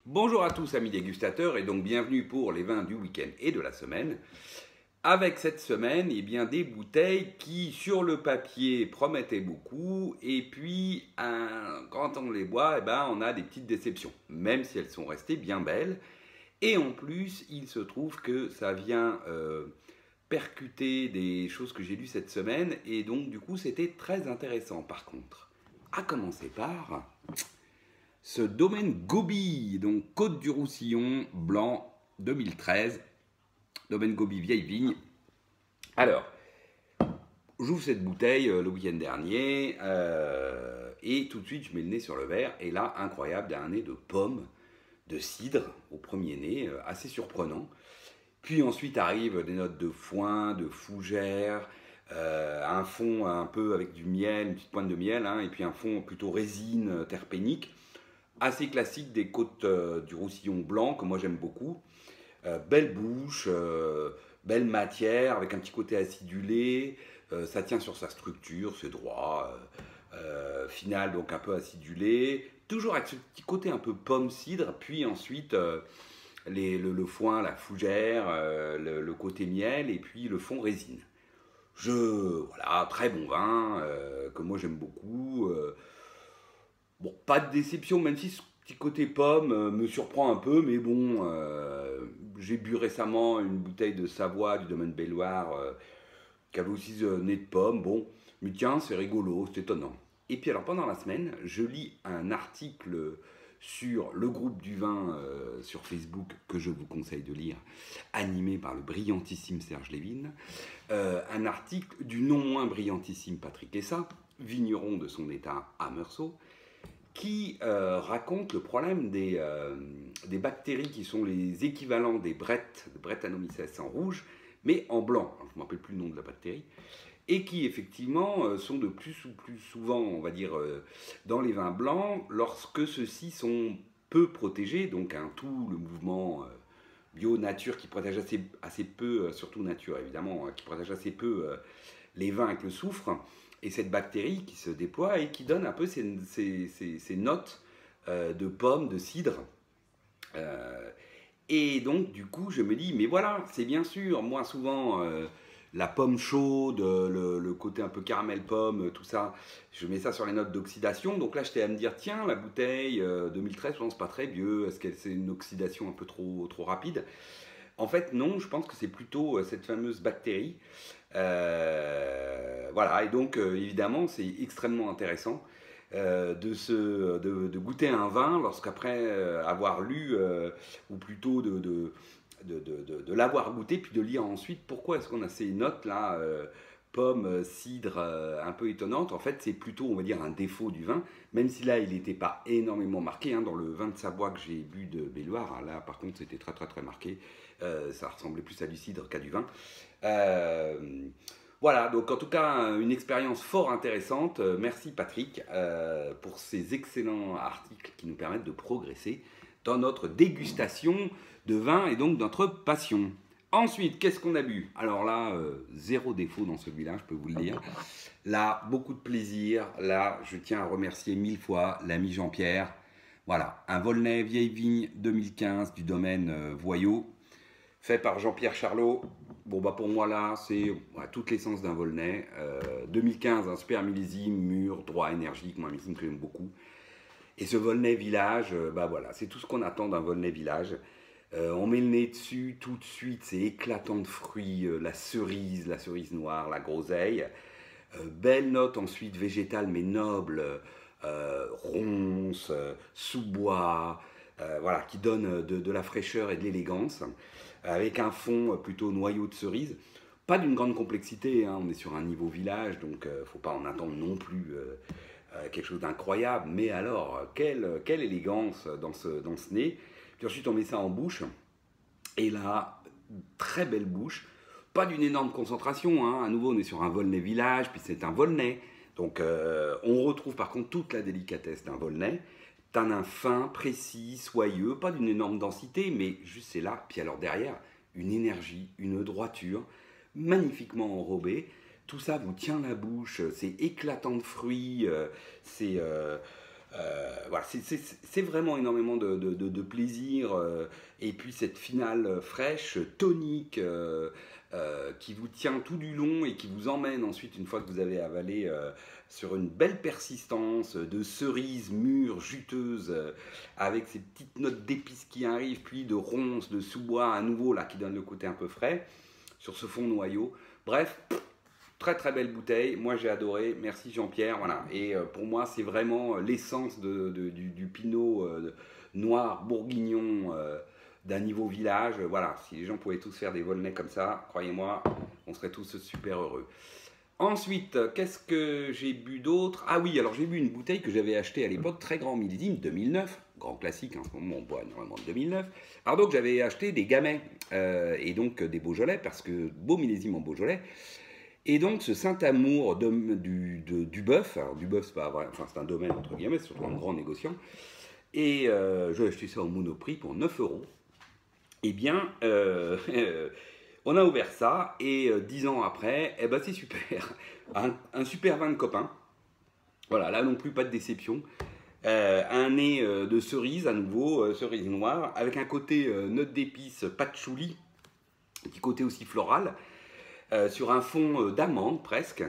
Bonjour à tous amis dégustateurs et donc bienvenue pour les vins du week-end et de la semaine. Avec cette semaine, eh bien, des bouteilles qui sur le papier promettaient beaucoup et puis quand on les boit, eh ben, on a des petites déceptions, même si elles sont restées bien belles. Et en plus, il se trouve que ça vient percuter des choses que j'ai lues cette semaine et donc du coup c'était très intéressant par contre. À commencer par ce domaine Gobi, donc Côte du Roussillon, blanc 2013, domaine Gobi vieille vigne. Alors, j'ouvre cette bouteille le week-end dernier et tout de suite je mets le nez sur le verre et là, incroyable, il y a un nez de pomme, de cidre au premier nez, assez surprenant. Puis ensuite arrivent des notes de foin, de fougère, un fond un peu avec du miel, une petite pointe de miel, hein, et puis un fond plutôt résine terpénique, assez classique des côtes du Roussillon blanc, que moi j'aime beaucoup. Belle bouche, belle matière, avec un petit côté acidulé, ça tient sur sa structure, c'est droit, final donc un peu acidulé, toujours avec ce petit côté un peu pomme cidre, puis ensuite le foin, la fougère, le côté miel, et puis le fond résine. Voilà, très bon vin, que moi j'aime beaucoup. Bon, pas de déception, même si ce petit côté pomme me surprend un peu, mais bon, j'ai bu récemment une bouteille de Savoie du domaine Belloire qui avait aussi ce nez de pomme. Bon, mais tiens, c'est rigolo, c'est étonnant. Et puis alors pendant la semaine, je lis un article sur le groupe du vin sur Facebook que je vous conseille de lire, animé par le brillantissime Serge Lévin. Un article du non moins brillantissime Patrick Essa, vigneron de son état à Meursault, qui raconte le problème des bactéries qui sont les équivalents des Brettanomyces en rouge, mais en blanc. Alors, je ne me rappelle plus le nom de la bactérie. Et qui effectivement sont de plus ou plus souvent, on va dire, dans les vins blancs, lorsque ceux-ci sont peu protégés, donc tout le mouvement bio-nature qui protège assez peu, surtout nature évidemment, qui protège assez peu les vins avec le soufre, et cette bactérie qui se déploie et qui donne un peu ces notes de pommes, de cidre. Euh, et donc, du coup, je me dis, mais voilà, c'est bien sûr, moins souvent, la pomme chaude, le côté un peu caramel pomme, tout ça, je mets ça sur les notes d'oxydation. Donc là, j'étais à me dire, tiens, la bouteille 2013, je pense pas très vieux, est-ce que c'est une oxydation un peu trop rapide? En fait, non, je pense que c'est plutôt cette fameuse bactérie. Voilà, et donc évidemment, c'est extrêmement intéressant de goûter un vin lorsqu'après avoir lu, ou plutôt de l'avoir goûté, puis de lire ensuite pourquoi est-ce qu'on a ces notes-là, pomme, cidre, un peu étonnantes. En fait, c'est plutôt, on va dire, un défaut du vin, même si là, il n'était pas énormément marqué. Hein, dans le vin de Savoie que j'ai bu de Belloire, là, par contre, c'était très, très, très marqué. Ça ressemblait plus à du cidre qu'à du vin. Euh, voilà, donc en tout cas, une expérience fort intéressante. Merci Patrick pour ces excellents articles qui nous permettent de progresser dans notre dégustation de vin et donc notre passion. Ensuite, qu'est-ce qu'on a bu? Alors là, zéro défaut dans celui-là, je peux vous le dire. Là, beaucoup de plaisir. Là, je tiens à remercier mille fois l'ami Jean-Pierre. Voilà, un Volnay vieille vigne 2015 du domaine Voyot, fait par Jean-Pierre Charlot. Bon, bah pour moi, là, c'est toute l'essence d'un Volnay. 2015, un super millésime, mûr, droit, énergique, moi, un millésime que j'aime beaucoup. Et ce Volnay Village, bah voilà, c'est tout ce qu'on attend d'un Volnay Village. On met le nez dessus, tout de suite, c'est éclatant de fruits, la cerise noire, la groseille. Belle note ensuite végétale mais noble, ronce, sous-bois, voilà, qui donne de la fraîcheur et de l'élégance, avec un fond plutôt noyau de cerise. Pas d'une grande complexité, hein, on est sur un niveau village, donc faut pas en attendre non plus quelque chose d'incroyable, mais alors, quelle élégance dans ce nez. Puis ensuite, on met ça en bouche, et là, très belle bouche, pas d'une énorme concentration, hein. À nouveau on est sur un Volnay village, puis c'est un Volnay, donc on retrouve par contre toute la délicatesse d'un Volnay, tanin fin, précis, soyeux, pas d'une énorme densité, mais juste c'est là, puis alors derrière, une énergie, une droiture, magnifiquement enrobée, tout ça vous tient la bouche, c'est éclatant de fruits, c'est Voilà, c'est vraiment énormément de plaisir. Et puis cette finale fraîche, tonique, qui vous tient tout du long et qui vous emmène ensuite, une fois que vous avez avalé, sur une belle persistance de cerises mûres, juteuses, avec ces petites notes d'épices qui arrivent, puis de ronces, de sous-bois à nouveau, là, qui donne le côté un peu frais, sur ce fond noyau. Bref, très très belle bouteille, moi j'ai adoré, merci Jean-Pierre, voilà. Et pour moi c'est vraiment l'essence du Pinot noir bourguignon d'un niveau village. Voilà, si les gens pouvaient tous faire des volnets comme ça, croyez-moi, on serait tous super heureux. Ensuite, qu'est-ce que j'ai bu d'autre? Ah oui, alors j'ai bu une bouteille que j'avais achetée à l'époque, très grand millésime, 2009, grand classique, en ce moment on boit énormément de 2009. Alors donc j'avais acheté des Gamay et donc des Beaujolais, parce que beau millésime en Beaujolais. Et donc ce Saint-Amour du bœuf, alors du bœuf c'est pas vrai, enfin c'est un domaine entre guillemets, c'est surtout un grand négociant, et j'ai acheté ça au Monoprix pour 9 euros. Eh bien, on a ouvert ça, et 10 ans après, eh ben c'est super, un super vin de copain, voilà, là non plus pas de déception. Un nez de cerise à nouveau, cerise noire, avec un côté note d'épices, patchouli, un petit côté aussi floral, sur un fond d'amande presque.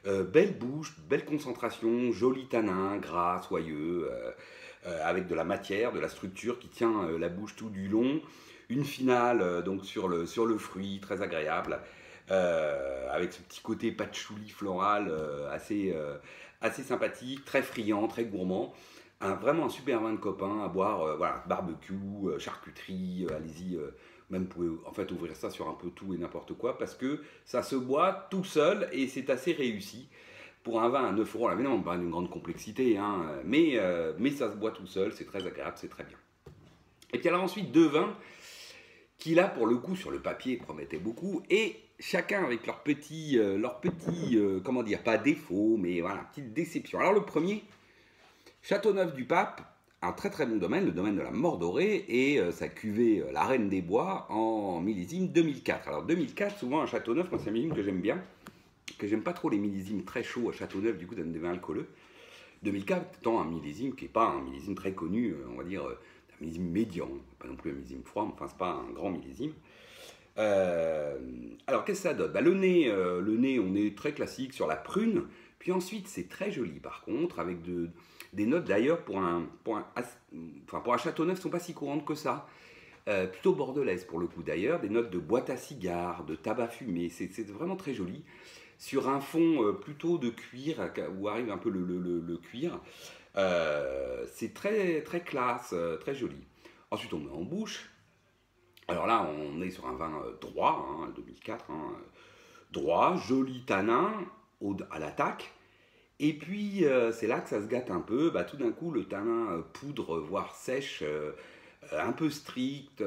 Belle bouche, belle concentration, joli tanin, gras, soyeux, avec de la matière, de la structure qui tient la bouche tout du long. Une finale donc sur le fruit, très agréable, avec ce petit côté patchouli floral assez sympathique, très friand, très gourmand. Vraiment un super vin de copain à boire, voilà, barbecue, charcuterie, allez-y, même vous pouvez en fait ouvrir ça sur un peu tout et n'importe quoi, parce que ça se boit tout seul et c'est assez réussi. Pour un vin à 9 euros, là, évidemment, pas d'une grande complexité, hein, mais ça se boit tout seul, c'est très agréable, c'est très bien. Et puis alors ensuite, deux vins qui là, pour le coup, sur le papier, promettaient beaucoup, et chacun avec leur petit, comment dire, pas défaut, mais voilà, petite déception. Alors le premier, Châteauneuf-du-Pape, un très très bon domaine, le domaine de la Mordorée, et sa cuvée La Reine des Bois en millésime 2004. Alors 2004, souvent à Châteauneuf, moi c'est un millésime que j'aime bien, que j'aime pas trop les millésimes très chauds à Châteauneuf, du coup ça donne des vins alcooleux. 2004 étant un millésime qui n'est pas un millésime très connu, on va dire un millésime médian, pas non plus un millésime froid, mais enfin c'est pas un grand millésime. Alors qu'est-ce que ça donne? Le nez, on est très classique sur la prune, puis ensuite c'est très joli par contre, avec des notes d'ailleurs pour un Châteauneuf ne sont pas si courantes que ça. Plutôt bordelaises pour le coup d'ailleurs, des notes de boîte à cigares, de tabac fumé, c'est vraiment très joli. Sur un fond plutôt de cuir, où arrive un peu le cuir, c'est très, très classe, très joli. Ensuite on met en bouche. Alors là on est sur un vin droit, hein, 2004, hein, droit, joli tanin à l'attaque. Et puis, c'est là que ça se gâte un peu. Bah, tout d'un coup, le tanin poudre, voire sèche, un peu strict.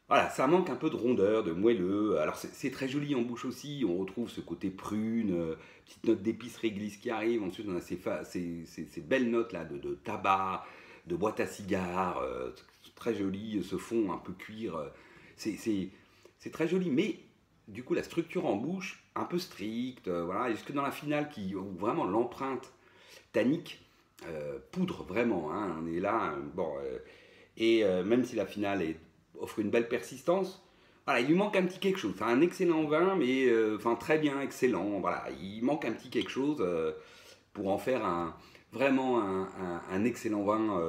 Voilà, ça manque un peu de rondeur, de moelleux. Alors, c'est très joli en bouche aussi. On retrouve ce côté prune, petite note d'épices réglisse qui arrive. Ensuite, on a ces belles notes-là de tabac, de boîte à cigares. Très joli, ce fond un peu cuir. C'est très joli. Mais du coup, la structure en bouche, un peu stricte, voilà, jusque dans la finale, où vraiment l'empreinte tannique poudre vraiment, hein, on est là, bon, et même si la finale offre une belle persistance, voilà, il lui manque un petit quelque chose. C'est un excellent vin, mais enfin très bien, excellent, voilà, il manque un petit quelque chose pour en faire vraiment un excellent vin,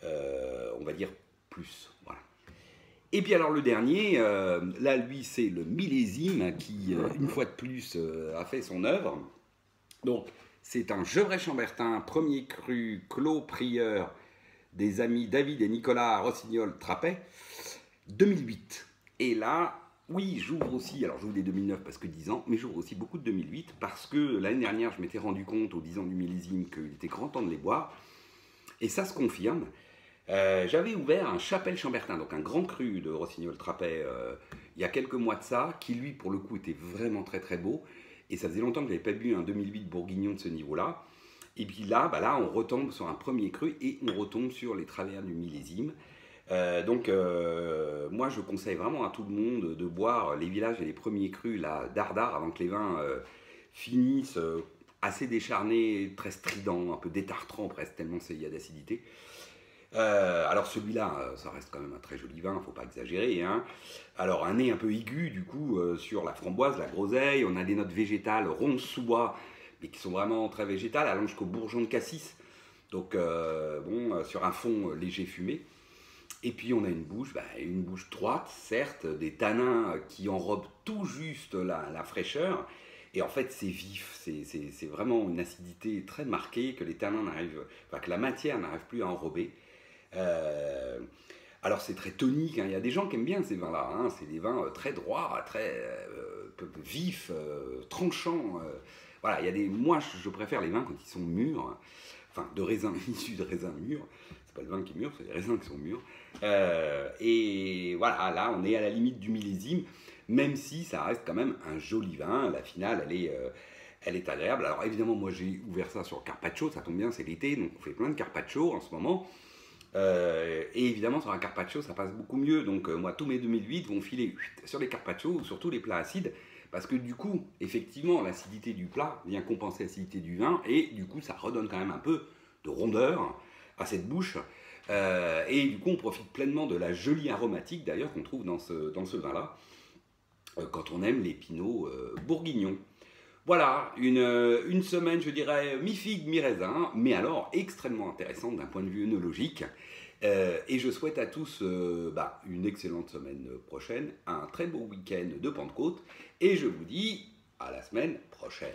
on va dire plus, voilà. Et puis alors le dernier, là lui c'est le millésime qui, une fois de plus, a fait son œuvre. Donc c'est un Gevrey-Chambertin, premier cru, Clos Prieur, des amis David et Nicolas Rossignol-Trappet, 2008. Et là, oui, j'ouvre aussi, alors j'ouvre des 2009 parce que 10 ans, mais j'ouvre aussi beaucoup de 2008 parce que l'année dernière je m'étais rendu compte aux 10 ans du millésime qu'il était grand temps de les boire. Et ça se confirme. J'avais ouvert un Chapelle-Chambertin, donc un grand cru de Rossignol-Trappet, il y a quelques mois de ça, qui lui, pour le coup, était vraiment très très beau. Et ça faisait longtemps que je n'avais pas bu un 2008 bourguignon de ce niveau-là. Et puis là, là, on retombe sur un premier cru et on retombe sur les travers du millésime. Donc, moi, je conseille vraiment à tout le monde de boire les villages et les premiers crus là, d'Ardard avant que les vins finissent assez décharné, très strident, un peu détartrant presque, tellement il y a d'acidité. Alors celui-là, ça reste quand même un très joli vin, faut pas exagérer, hein. Alors un nez un peu aigu du coup sur la framboise, la groseille, on a des notes végétales rondes sous bois, mais qui sont vraiment très végétales, allant jusqu'au bourgeon de cassis. Donc sur un fond léger fumé. Et puis on a une bouche droite, certes, des tanins qui enrobent tout juste la fraîcheur. Et en fait, c'est vif, c'est vraiment une acidité très marquée que les tanins que la matière n'arrive plus à enrober. Euh, alors c'est très tonique, hein. Il y a des gens qui aiment bien ces vins-là, hein. C'est des vins très droits, très vifs, tranchants. Voilà, moi je préfère les vins quand ils sont mûrs, enfin de raisins issus de raisins mûrs. C'est pas le vin qui est mûr, c'est les raisins qui sont mûrs. Et voilà, là on est à la limite du millésime, même si ça reste quand même un joli vin. La finale, elle est agréable. Alors évidemment, moi j'ai ouvert ça sur le carpaccio, ça tombe bien, c'est l'été, donc on fait plein de carpaccio en ce moment. Et évidemment, sur un carpaccio, ça passe beaucoup mieux. Donc, moi, tous mes 2008 vont filer sur les carpaccio ou sur tous les plats acides. Parce que du coup, effectivement, l'acidité du plat vient compenser l'acidité du vin. Et du coup, ça redonne quand même un peu de rondeur à cette bouche. Et du coup, on profite pleinement de la jolie aromatique, d'ailleurs, qu'on trouve dans ce vin-là, quand on aime les pinots bourguignons. Voilà, une semaine, je dirais, mi-figue, mi-raisin, mais alors extrêmement intéressante d'un point de vue œnologique. Et je souhaite à tous une excellente semaine prochaine, un très beau week-end de Pentecôte, et je vous dis à la semaine prochaine.